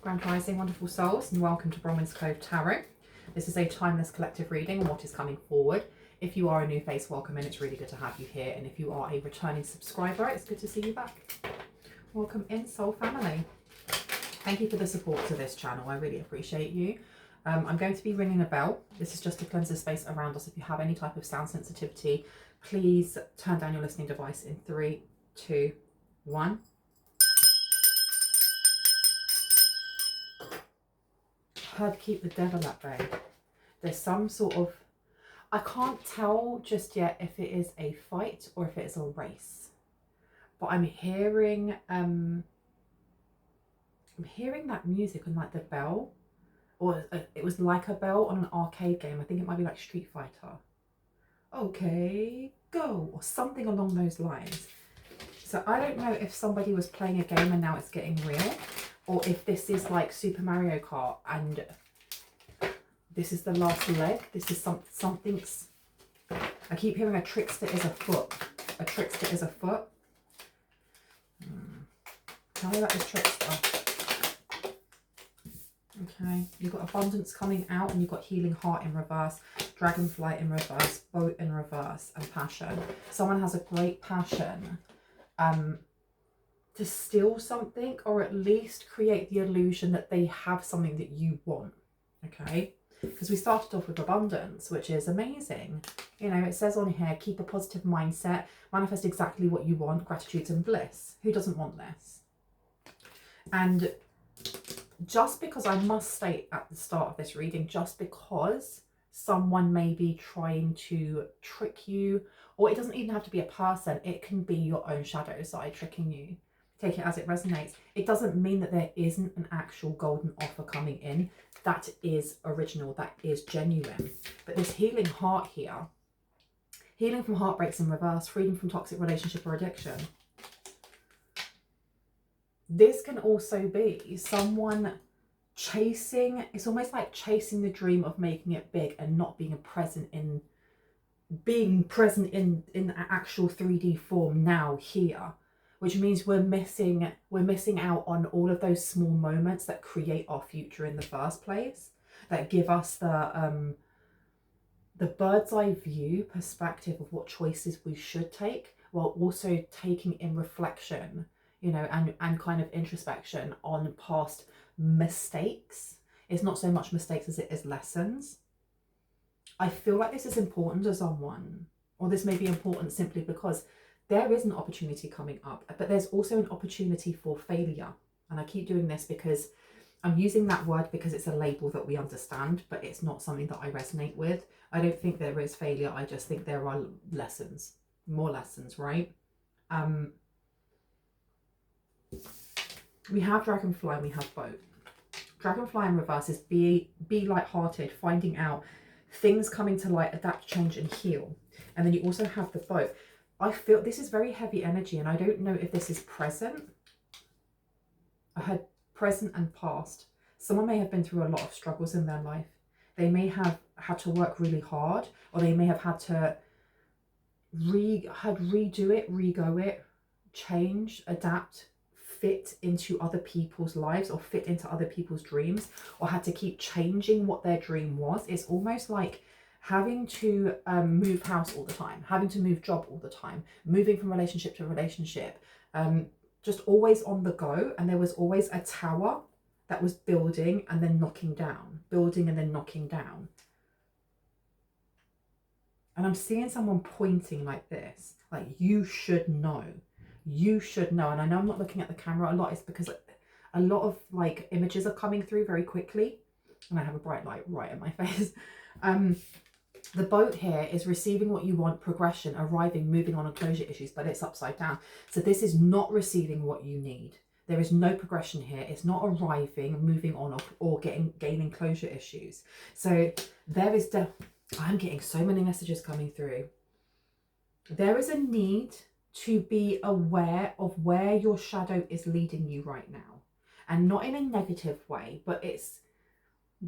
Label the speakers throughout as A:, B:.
A: Grand Rising, wonderful souls, and welcome to Bronwen's Cove Tarot. This is a timeless collective reading on what is coming forward. If you are a new face, welcome in. It's really good to have you here. And if you are a returning subscriber, it's good to see you back. Welcome in, soul family. Thank you for the support to this channel. I really appreciate you. I'm going to be ringing a bell. This is just to cleanse the space around us. If you have any type of sound sensitivity, please turn down your listening device in 3, 2, 1. Heard keep the devil at bay. There's some sort of, I can't tell just yet if it is a fight or if it is a race, but I'm hearing that music and like the bell, or it was like a bell on an arcade game. I think it might be like Street Fighter. Okay, go, or something along those lines. So I don't know if somebody was playing a game and now it's getting real, or if this is like Super Mario Kart and this is the last leg. This is something's, I keep hearing a trickster is afoot. A trickster is afoot. Tell me about this trickster. Okay, you've got abundance coming out and you've got healing heart in reverse, dragonfly in reverse, boat in reverse, and passion. Someone has a great passion to steal something, or at least create the illusion that they have something that you want. Okay, because we started off with abundance, which is amazing. You know, it says on here, keep a positive mindset, manifest exactly what you want, gratitude and bliss. Who doesn't want this? And just because, I must state at the start of this reading, just because someone may be trying to trick you, or it doesn't even have to be a person, it can be your own shadow side tricking you. Take it as it resonates. It doesn't mean that there isn't an actual golden offer coming in. That is original, that is genuine. But this healing heart here, healing from heartbreaks in reverse, freedom from toxic relationship or addiction. This can also be someone chasing, it's almost like chasing the dream of making it big and not being present in the actual 3D form now here. Which means we're missing out on all of those small moments that create our future in the first place, that give us the bird's eye view perspective of what choices we should take, while also taking in reflection, you know, and kind of introspection on past mistakes. It's not so much mistakes as it is lessons. I feel like this is important to someone, or this may be important simply because there is an opportunity coming up, but there's also an opportunity for failure. And I keep doing this because I'm using that word because it's a label that we understand, but it's not something that I resonate with. I don't think there is failure. I just think there are lessons, more lessons, right? We have dragonfly and we have boat. Dragonfly in reverse is be lighthearted, finding out things coming to light, adapt, change, and heal. And then you also have the boat. I feel this is very heavy energy, and I don't know if this is present. I heard present and past. Someone may have been through a lot of struggles in their life. They may have had to work really hard, or they may have had to redo it, rego it, change, adapt, fit into other people's lives, or fit into other people's dreams, or had to keep changing what their dream was. It's almost like having to move house all the time, having to move job all the time, moving from relationship to relationship, just always on the go. And there was always a tower that was building and then knocking down, building and then knocking down. And I'm seeing someone pointing like this, like, you should know, you should know. And I know I'm not looking at the camera a lot, it's because a lot of like images are coming through very quickly, and I have a bright light right in my face. The boat here is receiving what you want, progression, arriving, moving on, and closure issues, but it's upside down. So this is not receiving what you need. There is no progression here. It's not arriving, moving on, or gaining closure issues. So there is I'm getting so many messages coming through. There is a need to be aware of where your shadow is leading you right now. And not in a negative way, but it's,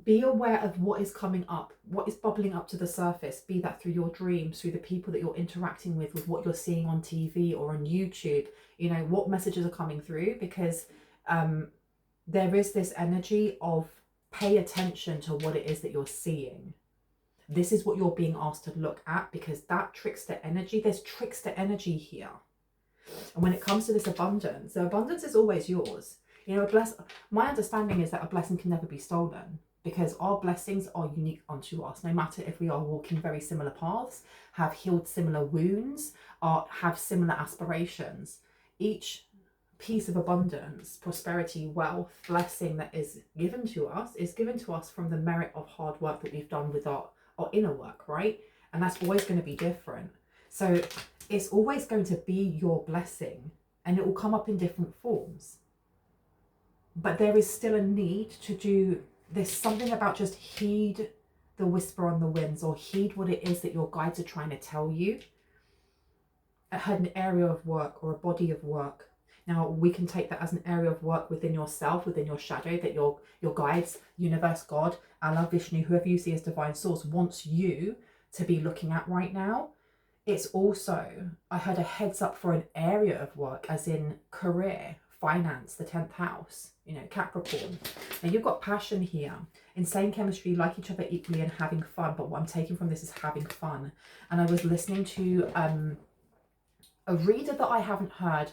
A: be aware of what is coming up, what is bubbling up to the surface, be that through your dreams, through the people that you're interacting with what you're seeing on TV or on YouTube, you know, what messages are coming through, because there is this energy of pay attention to what it is that you're seeing. This is what you're being asked to look at, because that trickster energy, there's trickster energy here. And when it comes to this abundance, the abundance is always yours. You know, my understanding is that a blessing can never be stolen, because our blessings are unique unto us, no matter if we are walking very similar paths, have healed similar wounds, or have similar aspirations. Each piece of abundance, prosperity, wealth, blessing that is given to us from the merit of hard work that we've done with our inner work, right? And that's always going to be different. So it's always going to be your blessing, and it will come up in different forms. But there is still a need to do this, something about just heed the whisper on the winds, or heed what it is that your guides are trying to tell you. An area of work or a body of work. Now, we can take that as an area of work within yourself, within your shadow, that your guides, universe, God, Allah, Vishnu, whoever you see as divine source, wants you to be looking at right now. It's also, I heard a heads up for an area of work, as in career, finance, the 10th house, you know, Capricorn. Now, you've got passion here, insane chemistry, like each other equally, and having fun. But what I'm taking from this is having fun. And I was listening to a reader that I haven't heard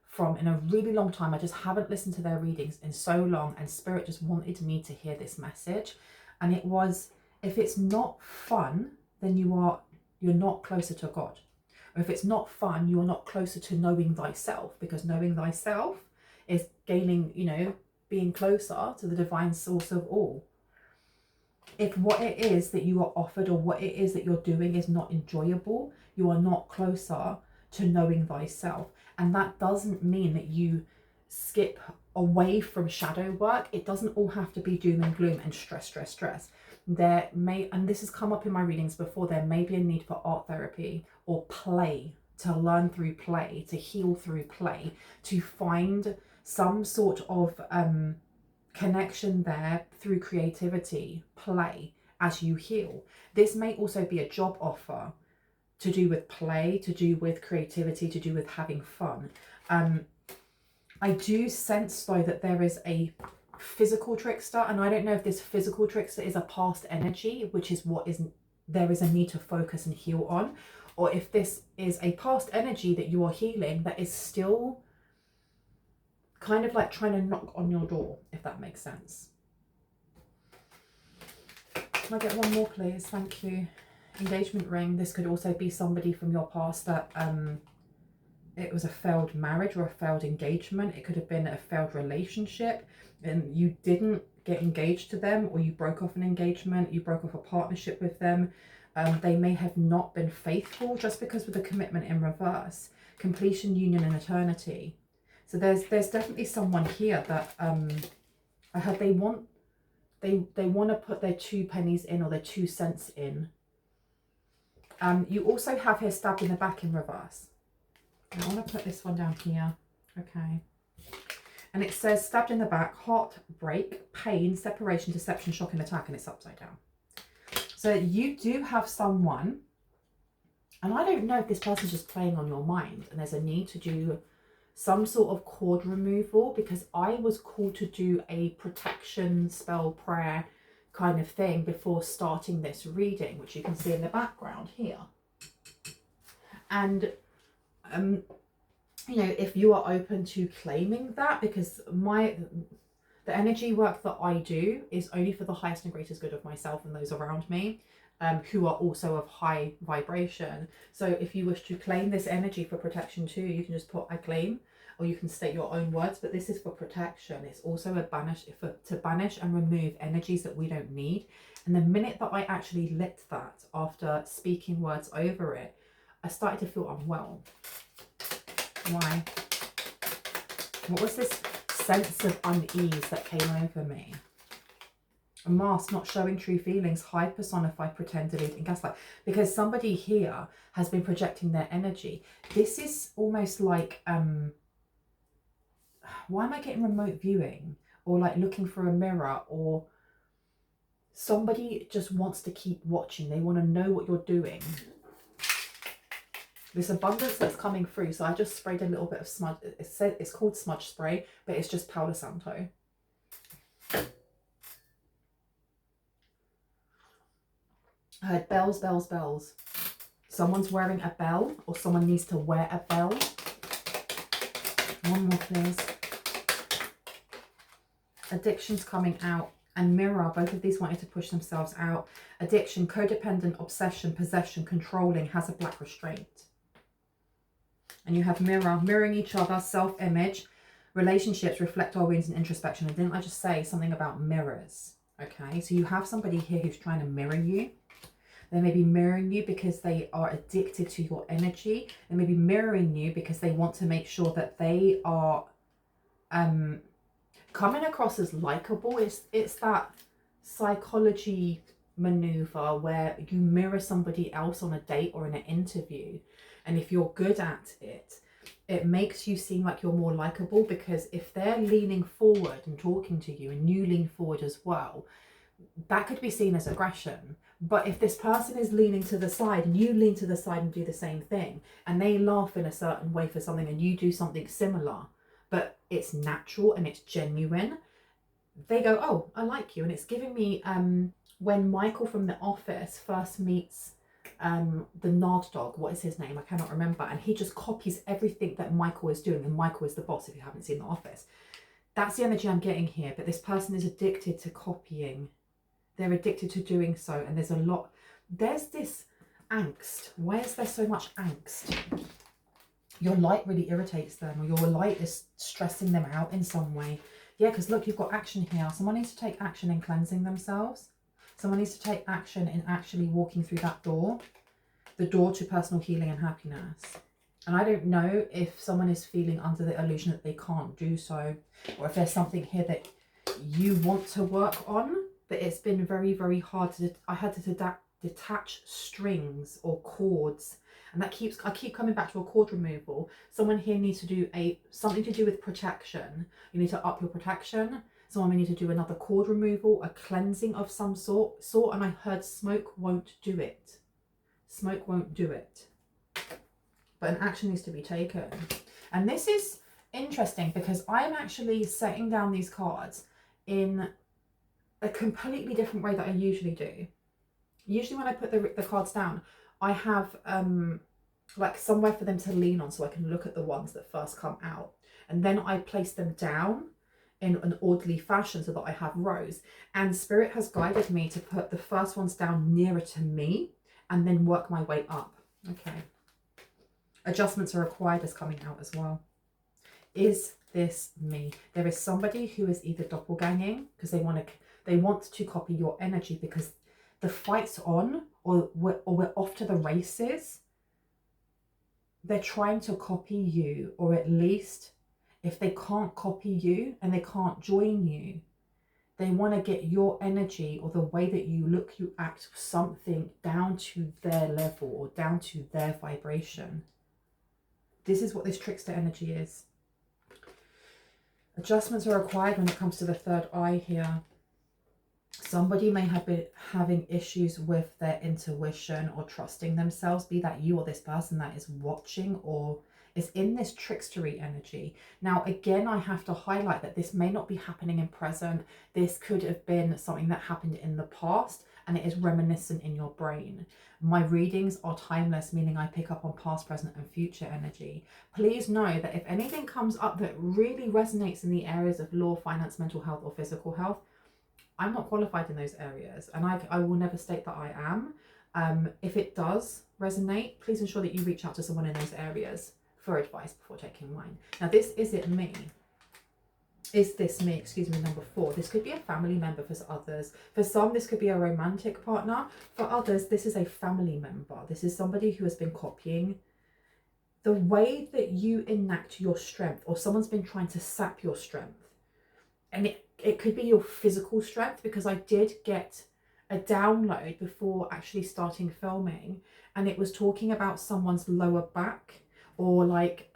A: from in a really long time. I just haven't listened to their readings in so long, and Spirit just wanted me to hear this message. And it was, if it's not fun, then you're not closer to God. Or if it's not fun, you're not closer to knowing thyself, because knowing thyself is gaining, you know, being closer to the divine source of all. If what it is that you are offered, or what it is that you're doing, is not enjoyable, you are not closer to knowing thyself. And that doesn't mean that you skip away from shadow work. It doesn't all have to be doom and gloom and stress. There may, and this has come up in my readings before, there may be a need for art therapy or play, to learn through play, to heal through play, to find some sort of connection there through creativity, play, as you heal. This may also be a job offer to do with play, to do with creativity, to do with having fun. I do sense though that there is a physical trickster, and I don't know if this physical trickster is a past energy, which is what there is a need to focus and heal on, or if this is a past energy that you are healing that is still kind of like trying to knock on your door, if that makes sense. Can I get one more, please? Thank you. Engagement ring. This could also be somebody from your past that it was a failed marriage or a failed engagement. It could have been a failed relationship, and you didn't get engaged to them, or you broke off an engagement, you broke off a partnership with them. They may have not been faithful, just because with the commitment in reverse, completion, union, and eternity. So there's definitely someone here that I heard they want to put their 2 pennies in, or their 2 cents in. You also have here stabbed in the back in reverse. I want to put this one down here. Okay. And it says stabbed in the back, heartbreak, pain, separation, deception, shock, and attack, and it's upside down. So you do have someone, and I don't know if this person's just playing on your mind, and there's a need to do some sort of cord removal, because I was called to do a protection spell prayer kind of thing before starting this reading, which you can see in the background here. And you know, if you are open to claiming that, because the energy work that I do is only for the highest and greatest good of myself and those around me, who are also of high vibration. So if you wish to claim this energy for protection too, you can just put I claim, or you can state your own words, but this is for protection. It's also to banish and remove energies that we don't need. And the minute that I actually lit that, after speaking words over it, I started to feel unwell. Why? What was this sense of unease that came over me? A mask, not showing true feelings, hide, personify, pretend, delete, and gaslight. Because somebody here has been projecting their energy. This is almost like, why am I getting remote viewing? Or like looking for a mirror, or somebody just wants to keep watching. They want to know what you're doing. This abundance that's coming through. So I just sprayed a little bit of smudge. It's called smudge spray, but it's just Palo Santo. I heard bells, bells, bells. Someone's wearing a bell, or someone needs to wear a bell. One more, please. Addiction's coming out. And mirror, both of these wanted to push themselves out. Addiction, codependent, obsession, possession, controlling, has a black restraint. And you have mirror, mirroring each other, self-image. Relationships reflect our wounds and introspection. And didn't I just say something about mirrors? Okay, so you have somebody here who's trying to mirror you. They may be mirroring you because they are addicted to your energy. They may be mirroring you because they want to make sure that they are coming across as likable. It's that psychology maneuver where you mirror somebody else on a date or in an interview, and if you're good at it, it makes you seem like you're more likable, because if they're leaning forward and talking to you and you lean forward as well, that could be seen as aggression. But if this person is leaning to the side and you lean to the side and do the same thing, and they laugh in a certain way for something and you do something similar, but it's natural and it's genuine, they go, oh, I like you. And it's giving me when Michael from The Office first meets the Nard dog, what is his name? I cannot remember. And he just copies everything that Michael is doing, and Michael is the boss, if you haven't seen The Office. That's the energy I'm getting here. But this person is addicted to copying. They're addicted to doing so. And there's this angst. Why is there so much angst? Your light really irritates them, or your light is stressing them out in some way. Yeah, because look, you've got action here. Someone needs to take action in cleansing themselves. Someone needs to take action in actually walking through that door, the door to personal healing and happiness. And I don't know if someone is feeling under the illusion that they can't do so, or if there's something here that you want to work on, but it's been very, very hard to, I had to detach strings or cords. And I keep coming back to a cord removal. Someone here needs to do something to do with protection. You need to up your protection. Someone may need to do another cord removal, a cleansing of some sort. And I heard smoke won't do it. Smoke won't do it. But an action needs to be taken. And this is interesting because I'm actually setting down these cards in a completely different way that I usually do. Usually when I put the cards down, I have like somewhere for them to lean on so I can look at the ones that first come out. And then I place them down in an orderly fashion so that I have rows. And Spirit has guided me to put the first ones down nearer to me and then work my way up. Okay. Adjustments are required is coming out as well. Is this me? There is somebody who is either doppelganging because they want to copy your energy because the fight's on, or we're off to the races. They're trying to copy you, or at least if they can't copy you and they can't join you, they want to get your energy or the way that you look, you act, something down to their level or down to their vibration. This is what this trickster energy is. Adjustments are required when it comes to the third eye here. Somebody may have been having issues with their intuition or trusting themselves, be that you or this person that is watching or is in this trickstery energy. Now, again, I have to highlight that this may not be happening in present. This could have been something that happened in the past and it is reminiscent in your brain. My readings are timeless, meaning I pick up on past, present and future energy. Please know that if anything comes up that really resonates in the areas of law, finance, mental health or physical health, I'm not qualified in those areas, and I will never state that I am. If it does resonate, please ensure that you reach out to someone in those areas for advice before taking mine. Now, this is it me. Is this me? Excuse me, number 4. This could be a family member for others. For some, this could be a romantic partner. For others, this is a family member. This is somebody who has been copying the way that you enact your strength, or someone's been trying to sap your strength. And it could be your physical strength, because I did get a download before actually starting filming, and it was talking about someone's lower back, or like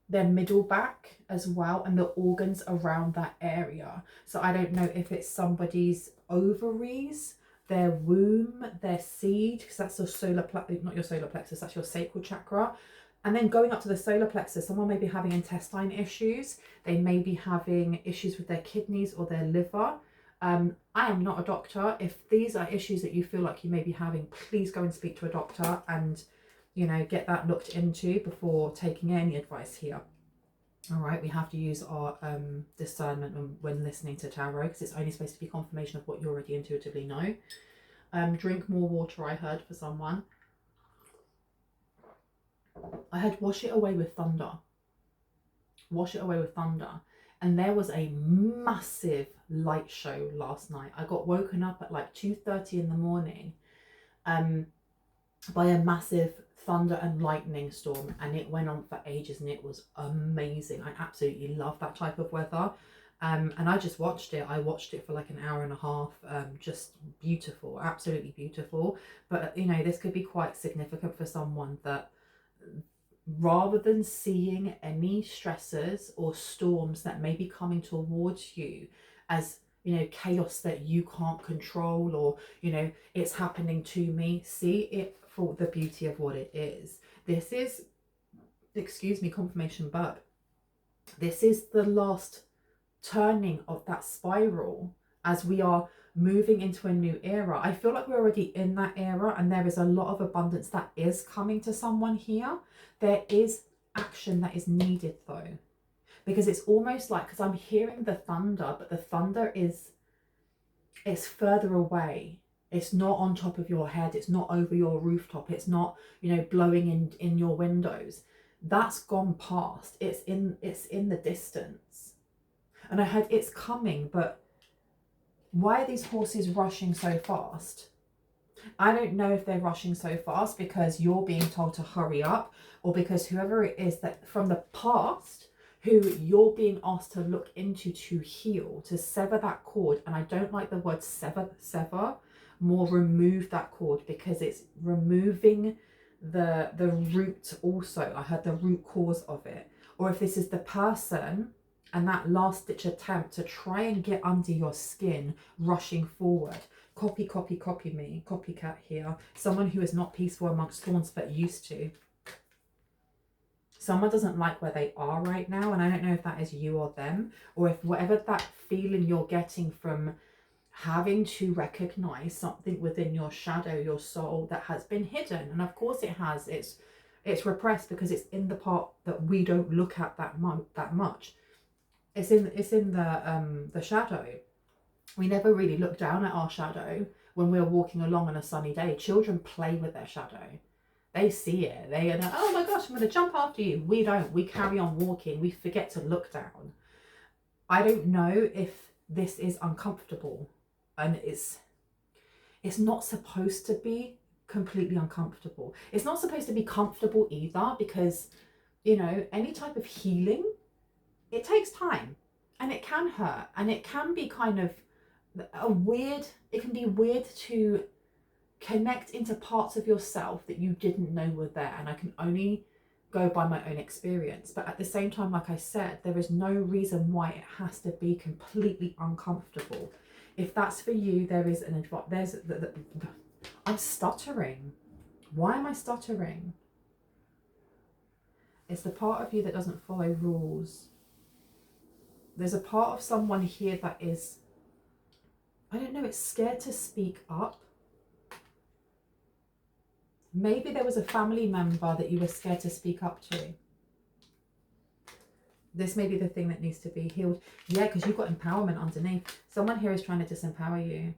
A: their middle back as well, and the organs around that area. So I don't know if it's somebody's ovaries, their womb, their seed, because that's your solar plexus, not your solar plexus, that's your sacral chakra. And then going up to the solar plexus, someone may be having intestine issues. They may be having issues with their kidneys or their liver. I am not a doctor. If these are issues that you feel like you may be having, please go and speak to a doctor and, you know, get that looked into before taking any advice here. All right, we have to use our discernment when listening to tarot, because it's only supposed to be confirmation of what you already intuitively know. Drink more water, I heard, for someone. I heard wash it away with thunder. Wash it away with thunder. And there was a massive light show last night. I got woken up at like 2:30 in the morning by a massive thunder and lightning storm, and it went on for ages, and it was amazing. I absolutely love that type of weather. And I just watched it. I watched it for like an hour and a half. Just beautiful, absolutely beautiful. But, you know, this could be quite significant for someone that, rather than seeing any stressors or storms that may be coming towards you as, you know, chaos that you can't control, or, you know, it's happening to me, see it for the beauty of what it is. This is, excuse me, confirmation burp. This is the last turning of that spiral as we are moving into a new era. I feel like we're already in that era, and there is a lot of abundance that is coming to someone here. There is action that is needed though, because it's almost like, because I'm hearing the thunder, but the thunder it's further away. It's not on top of your head. It's not over your rooftop. It's not, you know, blowing in your windows. That's gone past. It's in the distance. And I heard it's coming, but why are these horses rushing so fast? I don't know if they're rushing so fast because you're being told to hurry up, or because whoever it is that from the past who you're being asked to look into to heal, to sever that cord. And I don't like the word sever, more remove that cord, because it's removing the root also. I heard the root cause of it. Or if this is the person and that last ditch attempt to try and get under your skin, rushing forward. Copy me, copycat here. Someone who is not peaceful amongst thorns but used to. Someone doesn't like where they are right now, and I don't know if that is you or them, or if whatever that feeling you're getting from having to recognize something within your shadow, your soul, that has been hidden. And of course it has. It's repressed because it's in the part that we don't look at that much. It's in the shadow. We never really look down at our shadow when we're walking along on a sunny day. Children play with their shadow. They see it. They are like, oh my gosh, I'm going to jump after you. We don't. We carry on walking. We forget to look down. I don't know if this is uncomfortable. And it's not supposed to be completely uncomfortable. It's not supposed to be comfortable either, because, you know, any type of healing, it takes time, and it can hurt, and it can be kind of it can be weird to connect into parts of yourself that you didn't know were there. And I can only go by my own experience. But at the same time, like I said, there is no reason why it has to be completely uncomfortable. If that's for you, there is an advice. I'm stuttering. Why am I stuttering? It's the part of you that doesn't follow rules. There's a part of someone here that is, I don't know, it's scared to speak up. Maybe there was a family member that you were scared to speak up to. This may be the thing that needs to be healed. Yeah, because you've got empowerment underneath. Someone here is trying to disempower you.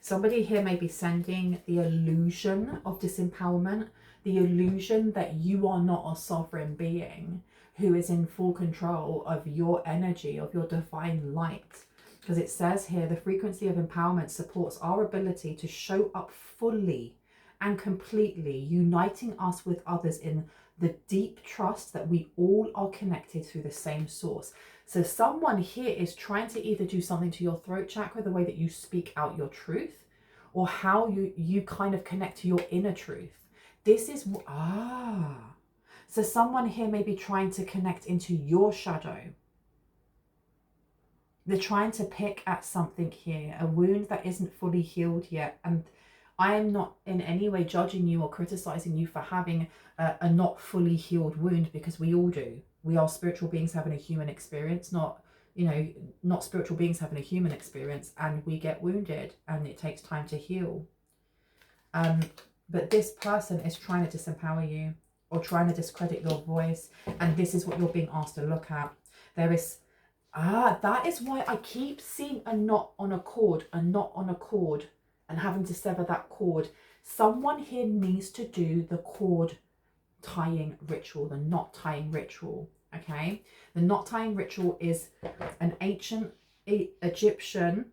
A: Somebody here may be sending the illusion of disempowerment, the illusion that you are not a sovereign being who is in full control of your energy, of your divine light. Because it says here, the frequency of empowerment supports our ability to show up fully and completely, uniting us with others in the deep trust that we all are connected through the same source. So someone here is trying to either do something to your throat chakra, the way that you speak out your truth, or how you kind of connect to your inner truth. This is, so someone here may be trying to connect into your shadow. They're trying to pick at something here, a wound that isn't fully healed yet. And I am not in any way judging you or criticizing you for having a not fully healed wound, because we all do. We are spiritual beings having a human experience, not you know, not spiritual beings having a human experience, and we get wounded and it takes time to heal. But this person is trying to disempower you or trying to discredit your voice, and this is what you're being asked to look at. There is, that is why I keep seeing a knot on a cord, and having to sever that cord. Someone here needs to do the cord tying ritual, the knot tying ritual, okay? The knot tying ritual is an ancient Egyptian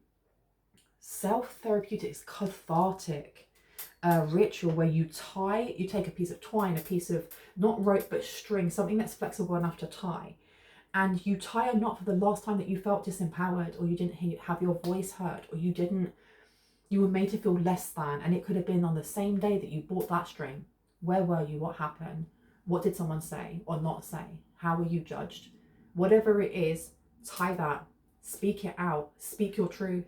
A: self-therapeutic, cathartic ritual where you take a piece of twine, a piece of, not rope but string, something that's flexible enough to tie, and you tie a knot for the last time that you felt disempowered, or you didn't have your voice heard, or you were made to feel less than. And it could have been on the same day that you bought that string. Where were you? What happened? What did someone say or not say? How were you judged? Whatever it is, tie that, speak it out, speak your truth,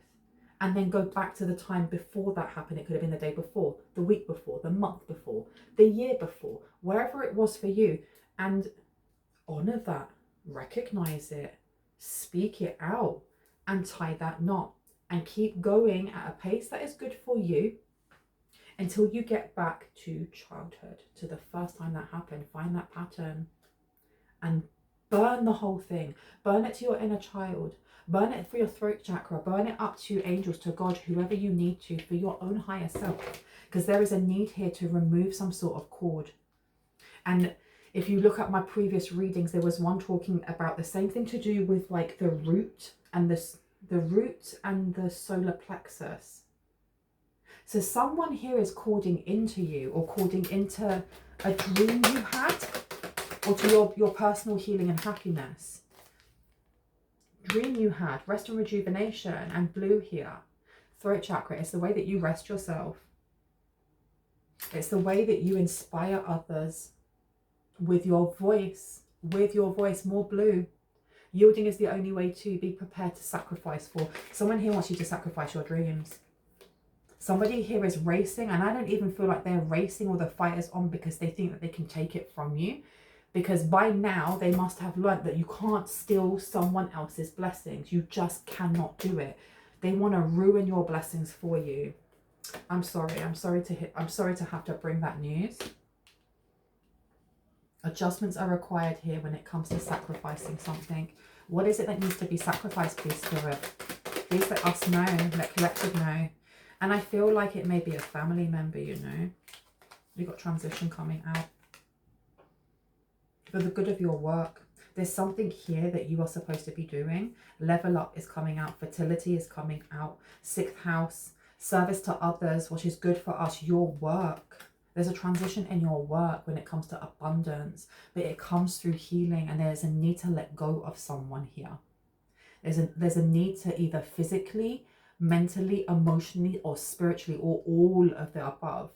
A: and then go back to the time before that happened. It could have been the day before, the week before, the month before, the year before, wherever it was for you, and honor that, recognize it, speak it out, and tie that knot, and keep going at a pace that is good for you until you get back to childhood, to the first time that happened. Find that pattern and burn the whole thing. Burn it to your inner child. Burn it for your throat chakra. Burn it up to angels, to God, whoever you need to, for your own higher self. Because there is a need here to remove some sort of cord. And if you look at my previous readings, there was one talking about the same thing to do with like the root and the solar plexus. So someone here is cording into you, or cording into a dream you had, or to your personal healing and happiness. Dream you had, rest and rejuvenation, and blue here. Throat chakra is the way that you rest yourself. It's the way that you inspire others with your voice, more blue. Yielding is the only way to be prepared to sacrifice for. Someone here wants you to sacrifice your dreams. Somebody here is racing, and I don't even feel like they're racing or the fight is on because they think that they can take it from you. Because by now they must have learnt that you can't steal someone else's blessings. You just cannot do it. They want to ruin your blessings for you. I'm sorry to have to bring that news. Adjustments are required here when it comes to sacrificing something. What is it that needs to be sacrificed, please, Spirit? Please let us know, let collective know. And I feel like it may be a family member, you know. You've got transition coming out. For the good of your work. There's something here that you are supposed to be doing. Level up is coming out. Fertility is coming out. 6th house. Service to others, which is good for us. Your work. There's a transition in your work when it comes to abundance. But it comes through healing. And there's a need to let go of someone here. There's a need to either physically, mentally, emotionally, or spiritually, or all of the above.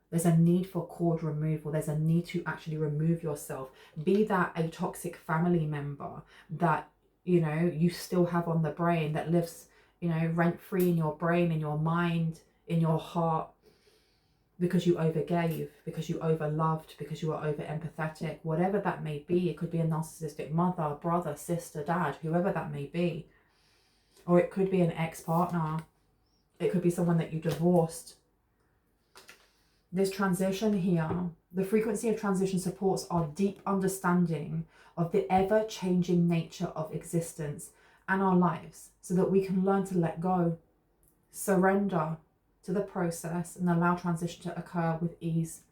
A: There's a need for cord removal. There's a need to actually remove yourself. Be that a toxic family member that, you know, you still have on the brain, that lives, you know, rent-free in your brain, in your mind, in your heart, because you overgave, because you overloved, because you are over empathetic, whatever that may be. It could be a narcissistic mother, brother, sister, dad, whoever that may be. Or it could be an ex-partner. It could be someone that you divorced. This transition here, the frequency of transition supports our deep understanding of the ever-changing nature of existence and our lives, so that we can learn to let go, surrender to the process, and allow transition to occur with ease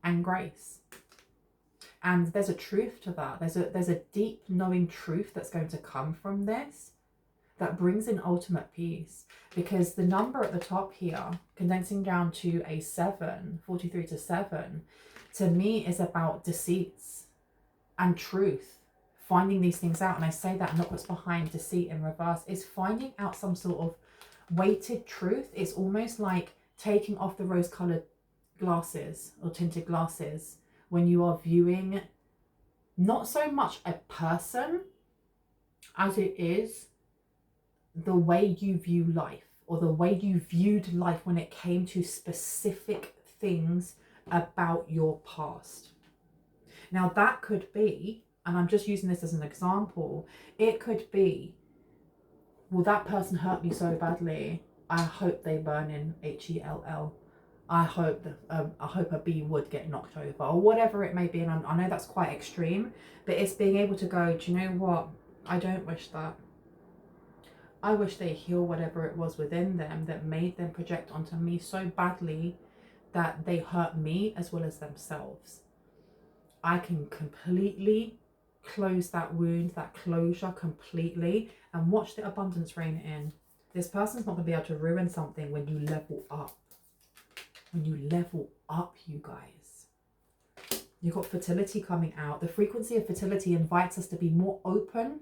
A: and grace. And there's a truth to that. There's a deep knowing truth that's going to come from this, that brings in ultimate peace. Because the number at the top here, condensing down to a 7, 43 to 7, to me is about deceits and truth. Finding these things out. And I say that, and look what's behind deceit in reverse, is finding out some sort of weighted truth. It's almost like taking off the rose-colored glasses or tinted glasses when you are viewing not so much a person as it is the way you view life, or the way you viewed life when it came to specific things about your past. Now that could be, and I'm just using this as an example, it could be well, that person hurt me so badly, I hope they burn in HELL. I hope a bee would get knocked over, or whatever it may be. And I know that's quite extreme, but it's being able to go, do you know what? I don't wish that. I wish they heal whatever it was within them that made them project onto me so badly that they hurt me as well as themselves. I can completely close that wound, that closure completely, and watch the abundance reign in. This person's not going to be able to ruin something when you level up. When you level up, you guys. You've got fertility coming out. The frequency of fertility invites us to be more open,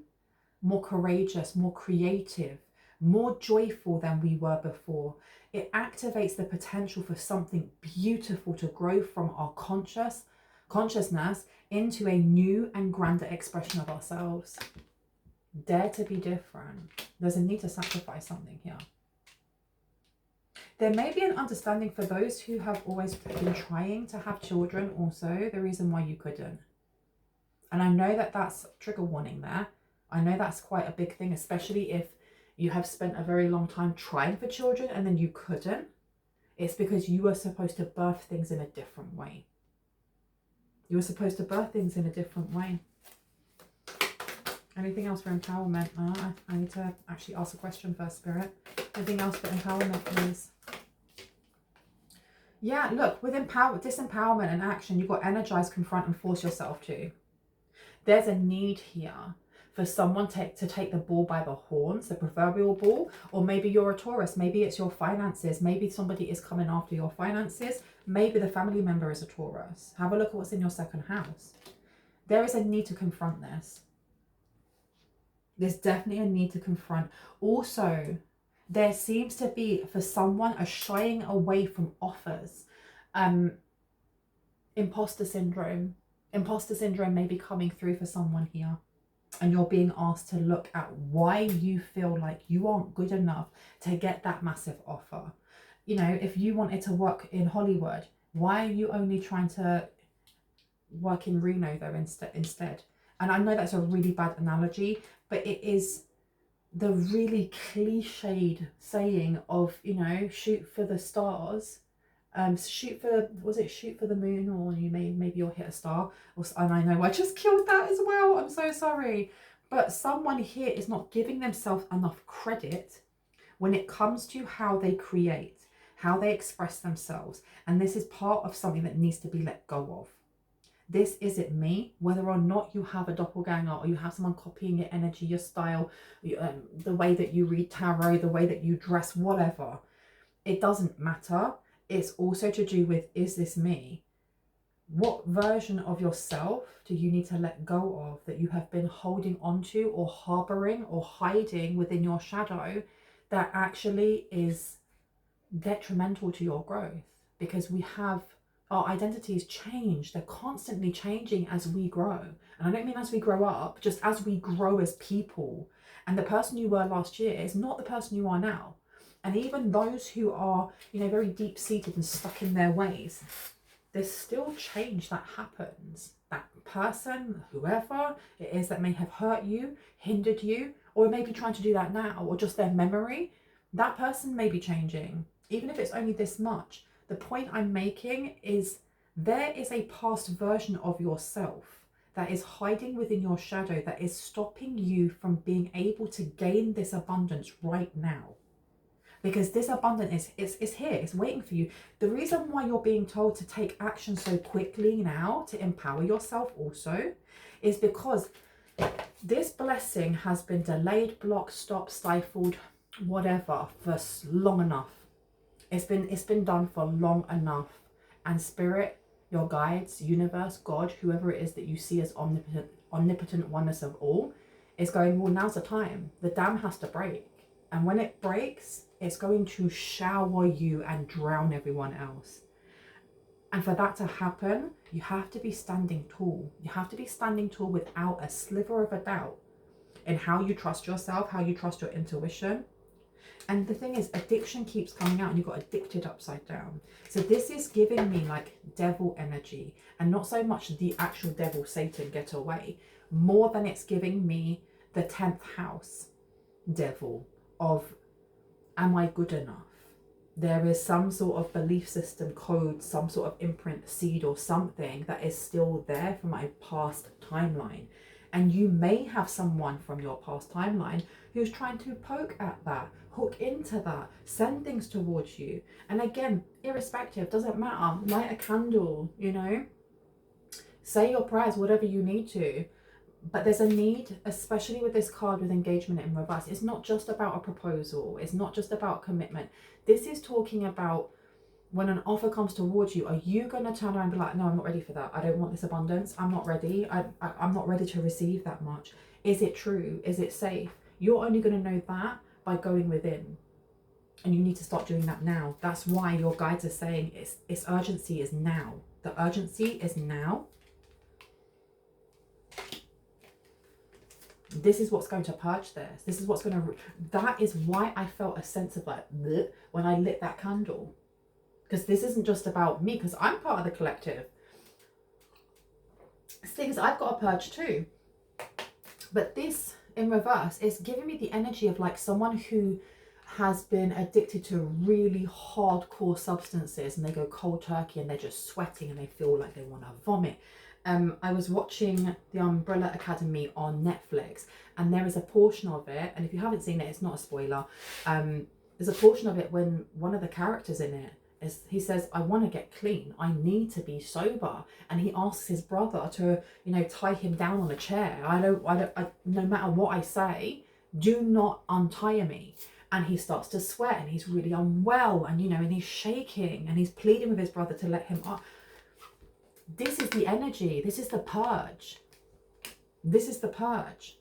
A: more courageous, more creative, more joyful than we were before. It activates the potential for something beautiful to grow from our consciousness into a new and grander expression of ourselves. Dare to be different. There's a need to sacrifice something here. There may be an understanding for those who have always been trying to have children also, the reason why you couldn't. And I know that that's trigger warning there. I know that's quite a big thing, especially if you have spent a very long time trying for children and then you couldn't. It's because you were supposed to birth things in a different way. You were supposed to birth things in a different way. Anything else for empowerment? I need to actually ask a question first, Spirit. Anything else for empowerment, please? Yeah, look, with disempowerment and action, you've got energize, confront, and force yourself to. There's a need here for someone to take the bull by the horns, the proverbial bull, or maybe you're a Taurus, maybe it's your finances, maybe somebody is coming after your finances, maybe the family member is a Taurus. Have a look at what's in your second house. There is a need to confront this. There's definitely a need to confront. Also, there seems to be, for someone, a shying away from offers. Imposter syndrome. Imposter syndrome may be coming through for someone here. And you're being asked to look at why you feel like you aren't good enough to get that massive offer. You know, if you wanted to work in Hollywood, why are you only trying to work in Reno though instead? And I know that's a really bad analogy, but it is the really cliched saying of, you know, shoot for the stars. Shoot for the moon, or maybe you'll hit a star. And I know I just killed that as well. I'm so sorry. But someone here is not giving themselves enough credit when it comes to how they create, how they express themselves. And this is part of something that needs to be let go of. This isn't me, whether or not you have a doppelganger or you have someone copying your energy, your style, the way that you read tarot, the way that you dress, whatever. It doesn't matter. It's also to do with, is this me? What version of yourself do you need to let go of that you have been holding onto or harboring or hiding within your shadow that actually is detrimental to your growth? Because our identities change. They're constantly changing as we grow. And I don't mean as we grow up, just as we grow as people. And the person you were last year is not the person you are now. And even those who are, you know, very deep-seated and stuck in their ways, there's still change that happens. That person, whoever it is that may have hurt you, hindered you, or maybe trying to do that now, or just their memory, that person may be changing, even if it's only this much. The point I'm making is there is a past version of yourself that is hiding within your shadow that is stopping you from being able to gain this abundance right now. Because this abundance is here, it's waiting for you. The reason why you're being told to take action so quickly now to empower yourself also is because this blessing has been delayed, blocked, stopped, stifled, whatever, for long enough. It's been done for long enough. And Spirit, your guides, universe, God, whoever it is that you see as omnipotent oneness of all, is going, well, now's the time. The dam has to break. And when it breaks, it's going to shower you and drown everyone else. And for that to happen, you have to be standing tall. You have to be standing tall without a sliver of a doubt in how you trust yourself, how you trust your intuition. And the thing is, addiction keeps coming out and you got addicted upside down. So this is giving me like devil energy, and not so much the actual devil, Satan, get away, more than it's giving me the 10th house devil, of, am I good enough? There is some sort of belief system code, some sort of imprint seed or something that is still there from my past timeline. And you may have someone from your past timeline who's trying to poke at that, hook into that, send things towards you. And again, irrespective, doesn't matter. Light a candle, you know, say your prayers, whatever you need to. But there's a need, especially with this card with engagement in reverse. It's not just about a proposal. It's not just about commitment. This is talking about when an offer comes towards you, are you going to turn around and be like, no, I'm not ready for that. I don't want this abundance. I'm not ready. I'm not ready to receive that much. Is it true? Is it safe? You're only going to know that by going within. And you need to start doing that now. That's why your guides are saying its urgency is now. The urgency is now. This is what's going to purge this. This is what's going to... That is why I felt a sense of like, bleh, when I lit that candle. Because this isn't just about me, because I'm part of the collective. It's things I've got to purge too. But this, in reverse, is giving me the energy of like someone who has been addicted to really hardcore substances, and they go cold turkey and they're just sweating and they feel like they want to vomit. I was watching The Umbrella Academy on Netflix, and there is a portion of it, and if you haven't seen it, it's not a spoiler. There's a portion of it when one of the characters in it, he says, I want to get clean. I need to be sober. And he asks his brother to, you know, tie him down on a chair. No matter what I say, do not untie me. And he starts to sweat and he's really unwell, and, you know, and he's shaking and he's pleading with his brother to let him up. This is the energy. This is the purge. This is the purge.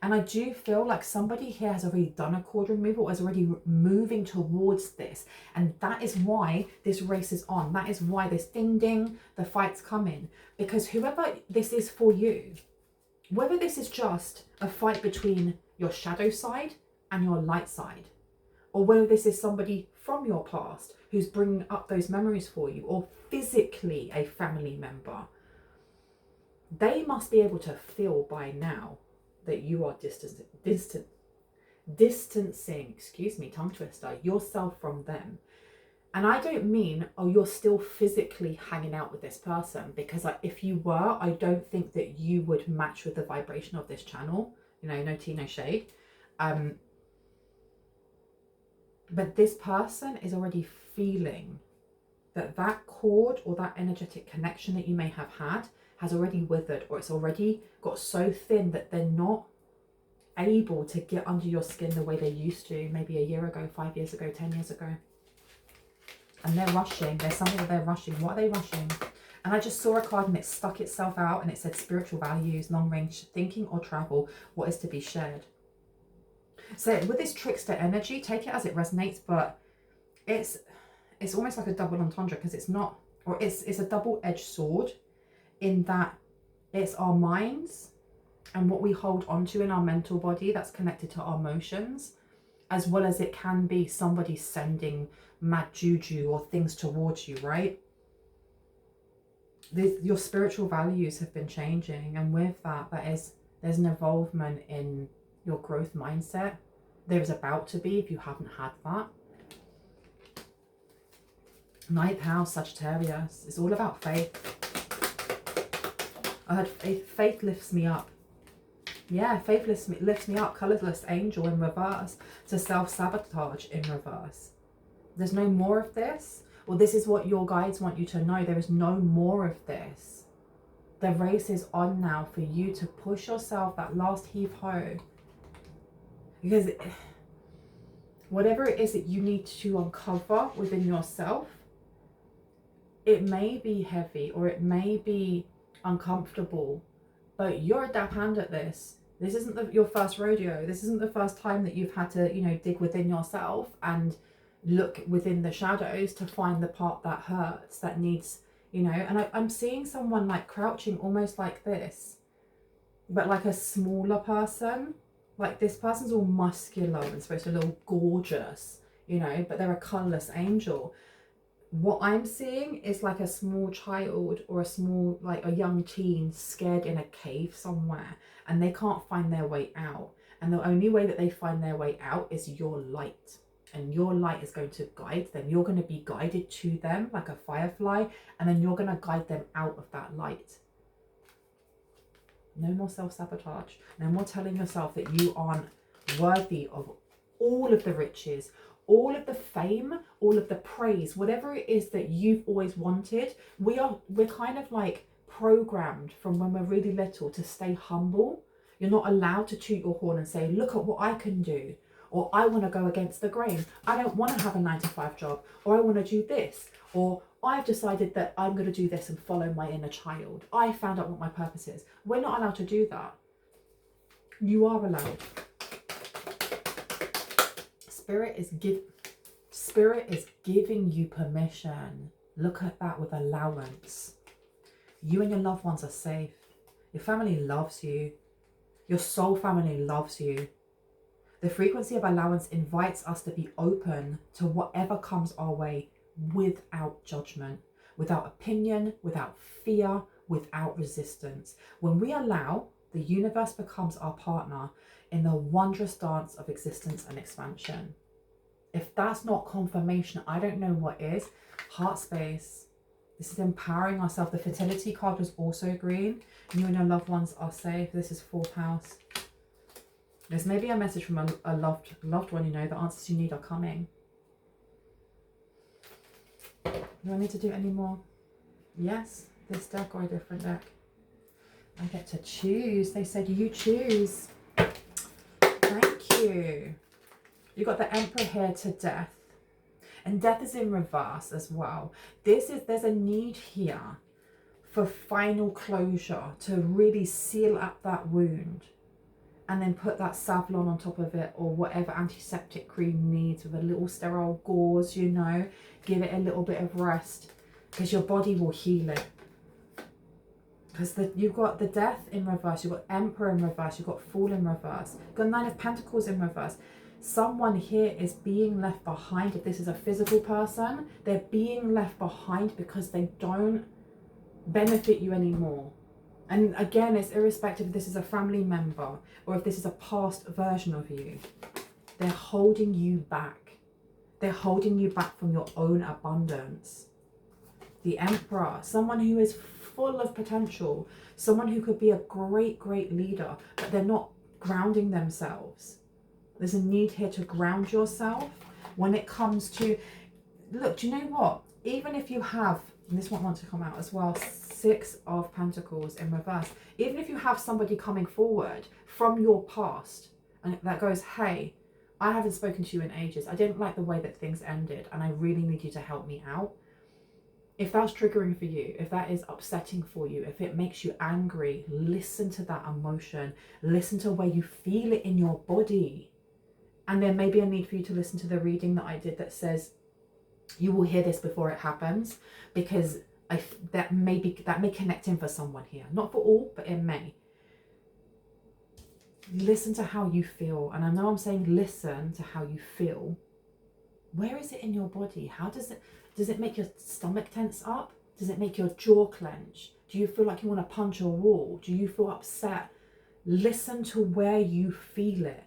A: And I do feel like somebody here has already done a chord removal, is already moving towards this. And that is why this race is on. That is why this ding ding, the fight's coming. Because whoever this is for you, whether this is just a fight between your shadow side and your light side, or whether this is somebody from your past who's bringing up those memories for you, or physically a family member, they must be able to feel by now that you are distancing, excuse me, tongue twister, yourself from them. And I don't mean, oh, you're still physically hanging out with this person, because if you were, I don't think that you would match with the vibration of this channel. You know, no tea, no shade. But this person is already feeling that chord or that energetic connection that you may have had has already withered, or it's already got so thin that they're not able to get under your skin the way they used to, maybe a year ago, 5 years ago, 10 years ago. And they're rushing. There's something that they're rushing. What are they rushing? And I just saw a card and it stuck itself out and it said spiritual values, long range thinking or travel, what is to be shared. So with this trickster energy, take it as it resonates, but it's almost like a double entendre, because it's not, or it's a double-edged sword, in that it's our minds and what we hold onto in our mental body that's connected to our emotions, as well as it can be somebody sending mad juju or things towards you, right? Your spiritual values have been changing, and with that, there's an involvement in your growth mindset. There's about to be, if you haven't had that. Ninth house, Sagittarius. It's all about faith. I heard faith lifts me up. Yeah, faith lifts me up. Colorless angel in reverse. To self-sabotage in reverse. There's no more of this. Well, this is what your guides want you to know. There is no more of this. The race is on now for you to push yourself that last heave-ho. Because whatever it is that you need to uncover within yourself, it may be heavy or it may be uncomfortable, but you're a dab hand at this. This isn't your first rodeo. This isn't the first time that you've had to, you know, dig within yourself and look within the shadows to find the part that hurts, that needs, you know. And I'm seeing someone like crouching almost like this, but like a smaller person. Like this person's all muscular and supposed to look gorgeous, you know, but they're a colorless angel. What I'm seeing is like a small child or a young teen scared in a cave somewhere, and they can't find their way out. And the only way that they find their way out is your light. And your light is going to guide them. You're going to be guided to them like a firefly, and then you're going to guide them out of that light. No more self-sabotage. No more telling yourself that you aren't worthy of all of the riches, all of the fame, all of the praise, whatever it is that you've always wanted. We're kind of like programmed from when we're really little to stay humble. You're not allowed to toot your horn and say, look at what I can do. Or I want to go against the grain. I don't want to have a 9-to-5 job. Or I want to do this. Or I've decided that I'm going to do this and follow my inner child. I found out what my purpose is. We're not allowed to do that. You are allowed. Spirit is giving you permission. Look at that with allowance. You and your loved ones are safe. Your family loves you. Your soul family loves you. The frequency of allowance invites us to be open to whatever comes our way without judgment, without opinion, without fear, without resistance. When we allow, the universe becomes our partner in the wondrous dance of existence and expansion. If that's not confirmation, I don't know what is. Heart space. This is empowering ourselves. The fertility card was also green. You and your loved ones are safe. This is 4th house. There's maybe a message from a loved one, you know, the answers you need are coming. Do I need to do any more? Yes, this deck or a different deck? I get to choose. They said you choose. Thank you. You got the Emperor here to Death. And Death is in reverse as well. There's a need here for final closure, to really seal up that wound. And then put that Savlon on top of it, or whatever antiseptic cream needs, with a little sterile gauze, you know. Give it a little bit of rest, because your body will heal it. Because you've got the Death in reverse, you've got Emperor in reverse, you've got Fool in reverse, you've got 9 of Pentacles in reverse. Someone here is being left behind. If this is a physical person, they're being left behind because they don't benefit you anymore. And again, it's irrespective if this is a family member or if this is a past version of you. They're holding you back. They're holding you back from your own abundance. The Emperor, someone who is full of potential, someone who could be a great, great leader, but they're not grounding themselves. There's a need here to ground yourself when it comes to, look, do you know what? Even if you have, and this one wants to come out as well, 6 of Pentacles in reverse. Even if you have somebody coming forward from your past and that goes, hey, I haven't spoken to you in ages. I didn't like the way that things ended and I really need you to help me out. If that's triggering for you, if that is upsetting for you, if it makes you angry, listen to that emotion. Listen to where you feel it in your body. And there may be a need for you to listen to the reading that I did that says you will hear this before it happens, because that may connect in for someone here. Not for all, but it may. Listen to how you feel. And I know I'm saying listen to how you feel. Where is it in your body? How does it make your stomach tense up? Does it make your jaw clench? Do you feel like you want to punch a wall? Do you feel upset? Listen to where you feel it,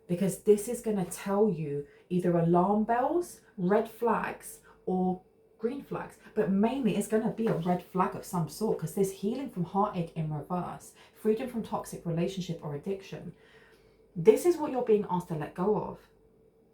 A: because this is going to tell you either alarm bells, red flags, or green flags. But mainly it's going to be a red flag of some sort, because there's healing from heartache in reverse, freedom from toxic relationship or addiction. This is what you're being asked to let go of.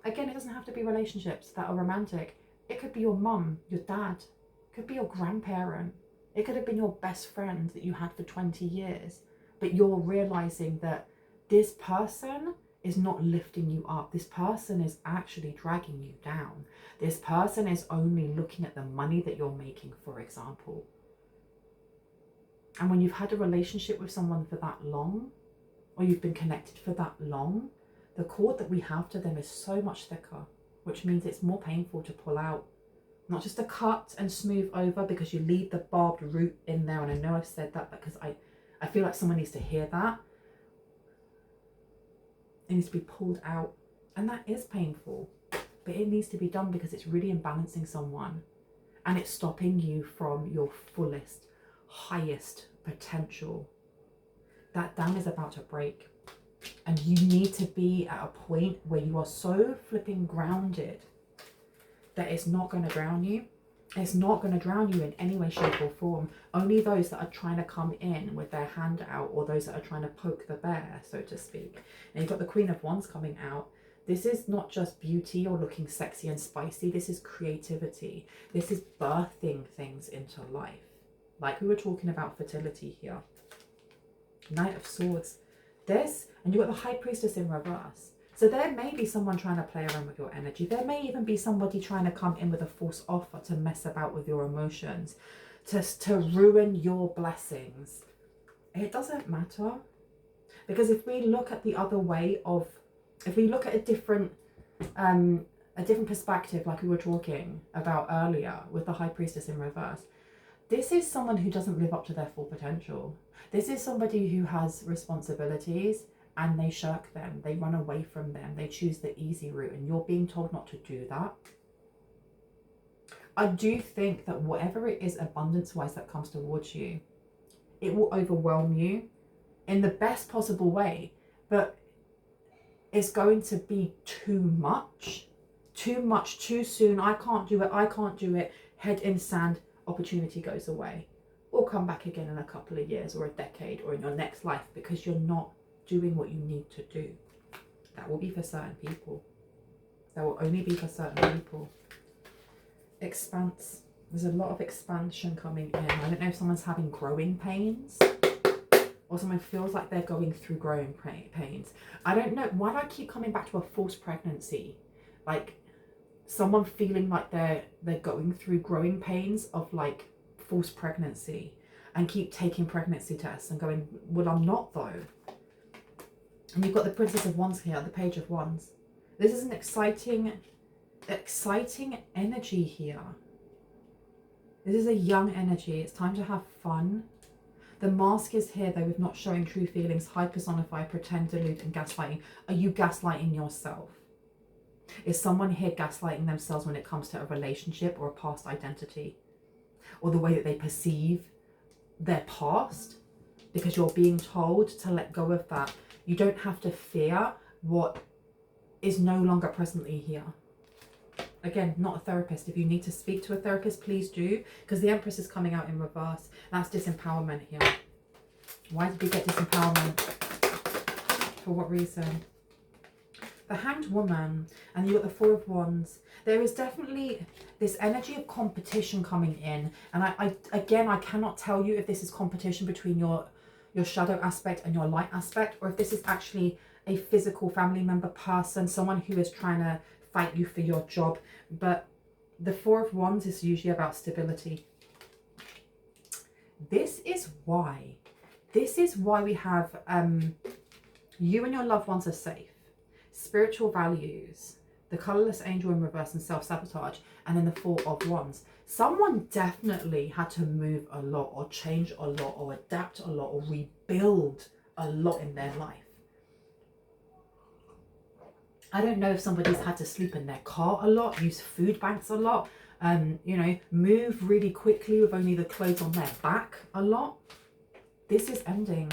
A: Again, it doesn't have to be relationships that are romantic. It could be your mum, your dad, it could be your grandparent. It could have been your best friend that you had for 20 years. But you're realizing that this person is not lifting you up. This person is actually dragging you down. This person is only looking at the money that you're making, for example. And when you've had a relationship with someone for that long, or you've been connected for that long, the cord that we have to them is so much thicker, which means it's more painful to pull out. Not just to cut and smooth over, because you leave the barbed root in there. And I know I've said that because I feel like someone needs to hear that. It needs to be pulled out. And that is painful. But it needs to be done because it's really imbalancing someone. And it's stopping you from your fullest, highest potential. That dam is about to break. And you need to be at a point where you are so flipping grounded that it's not going to drown you. It's not going to drown you in any way, shape or form. Only those that are trying to come in with their hand out, or those that are trying to poke the bear, so to speak. And you've got the Queen of Wands coming out. This is not just beauty or looking sexy and spicy. This is creativity. This is birthing things into life. Like we were talking about fertility here. Knight of Swords. This, and you've got the High Priestess in reverse. So there may be someone trying to play around with your energy. There may even be somebody trying to come in with a false offer to mess about with your emotions, to ruin your blessings. It doesn't matter. Because if we look at the other way of, if we look at a different perspective, like we were talking about earlier with the High Priestess in reverse, this is someone who doesn't live up to their full potential. This is somebody who has responsibilities and they shirk them. They run away from them. They choose the easy route, and you're being told not to do that. I do think that whatever it is abundance-wise that comes towards you, it will overwhelm you in the best possible way, but it's going to be too much, too soon. I can't do it, head in sand, opportunity goes away. Or come back again in a couple of years or a decade or in your next life, because you're not doing what you need to do. That will be for certain people. That will only be for certain people. Expanse. There's a lot of expansion coming in. I don't know if someone's having growing pains, or someone feels like they're going through growing pains. I don't know. Why do I keep coming back to a false pregnancy? Like someone feeling like they're going through growing pains of like false pregnancy, and keep taking pregnancy tests and going, well, I'm not though. And you've got the Princess of Wands here, the Page of Wands. This is an exciting energy here. This is a young energy. It's time to have fun. The mask is here though, with not showing true feelings, hide, personify, pretend, delude, and gaslighting. Are you gaslighting yourself? Is someone here gaslighting themselves when it comes to a relationship or a past identity, or the way that they perceive their past? Because you're being told to let go of that. You don't have to fear what is no longer presently here. Again, not a therapist. If you need to speak to a therapist, please do, because the Empress is coming out in reverse. That's disempowerment here. Why did we get disempowerment? For what reason? The Hanged Woman, and you've got the Four of Wands. There is definitely this energy of competition coming in, and I cannot tell you if this is competition between your shadow aspect and your light aspect, or if this is actually a physical family member, person, someone who is trying to fight you for your job. But the Four of Wands is usually about stability. This is why we have you and your loved ones are safe. Spiritual values, the colourless angel in reverse, and self-sabotage, and then the Four of Wands. Someone definitely had to move a lot, or change a lot, or adapt a lot, or rebuild a lot in their life. I don't know if somebody's had to sleep in their car a lot, use food banks a lot, you know, move really quickly with only the clothes on their back a lot. This is ending.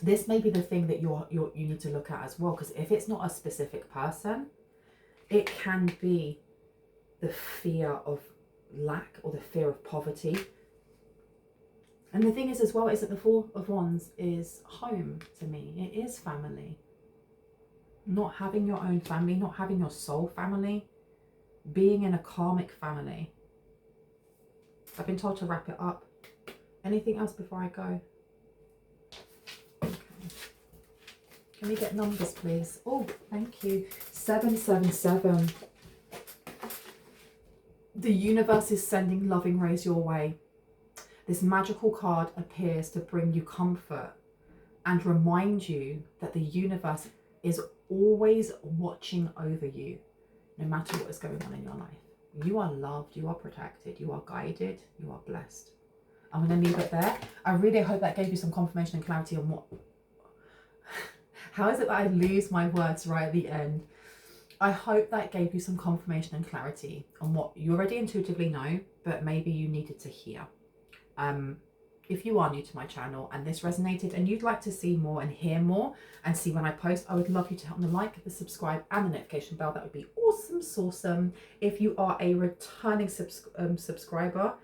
A: This may be the thing that you need to look at as well, because if it's not a specific person, it can be the fear of lack or the fear of poverty. And the thing is as well is that the Four of Wands is home to me. It is family. Not having your own family, not having your soul family, being in a karmic family. I've been told to wrap it up. Anything else before I go? Okay. Can we get numbers, please? Oh, thank you. 777. The universe is sending loving rays your way. This magical card appears to bring you comfort and remind you that the universe is always watching over you, no matter what is going on in your life. You are loved, you are protected, you are guided, you are blessed. I'm going to leave it there. I really hope that gave you some confirmation and clarity on what... How is it that I lose my words right at the end? I hope that gave you some confirmation and clarity on what you already intuitively know, but maybe you needed to hear. if you are new to my channel and this resonated and you'd like to see more and hear more and see when I post, I would love you to hit on the like, the subscribe and the notification bell. That would be awesome, awesome. If you are a returning subscriber,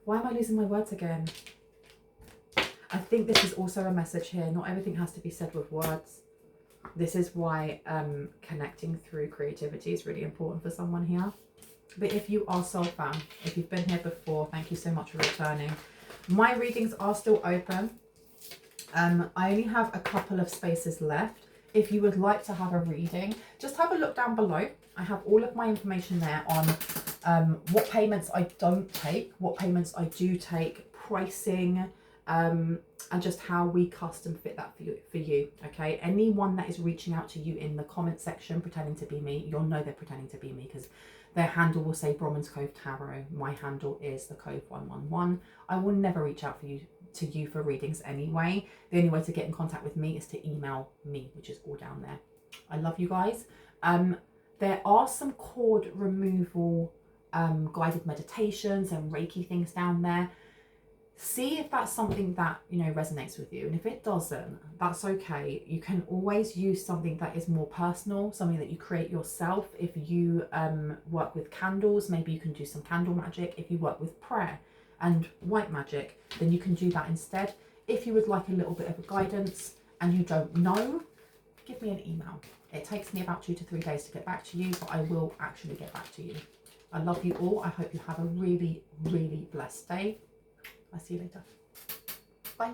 A: why am I losing my words again? I think this is also a message here. Not everything has to be said with words. This is why connecting through creativity is really important for someone here. But if you are soul fan, if you've been here before, thank you so much for returning. My readings are still open. I only have a couple of spaces left. If you would like to have a reading, just have a look down below. I have all of my information there on what payments I don't take, what payments I do take, pricing, and just how we custom fit that for you. Okay, anyone that is reaching out to you in the comment section pretending to be me, you'll know they're pretending to be me because their handle will say Bronwen's Cove Tarot. My handle is the Cove 111. I will never reach out to you for readings anyway. The only way to get in contact with me is to email me, which is all down there. I love you guys. There are some chord removal guided meditations and Reiki things down there. See if that's something that, you know, resonates with you. And if it doesn't, that's okay. You can always use something that is more personal, something that you create yourself. If you work with candles, maybe you can do some candle magic. If you work with prayer and white magic, then you can do that instead. If you would like a little bit of a guidance and you don't know, give me an email. It takes me about 2 to 3 days to get back to you, but I will actually get back to you. I love you all. I hope you have a really, really blessed day. I'll see you later. Bye.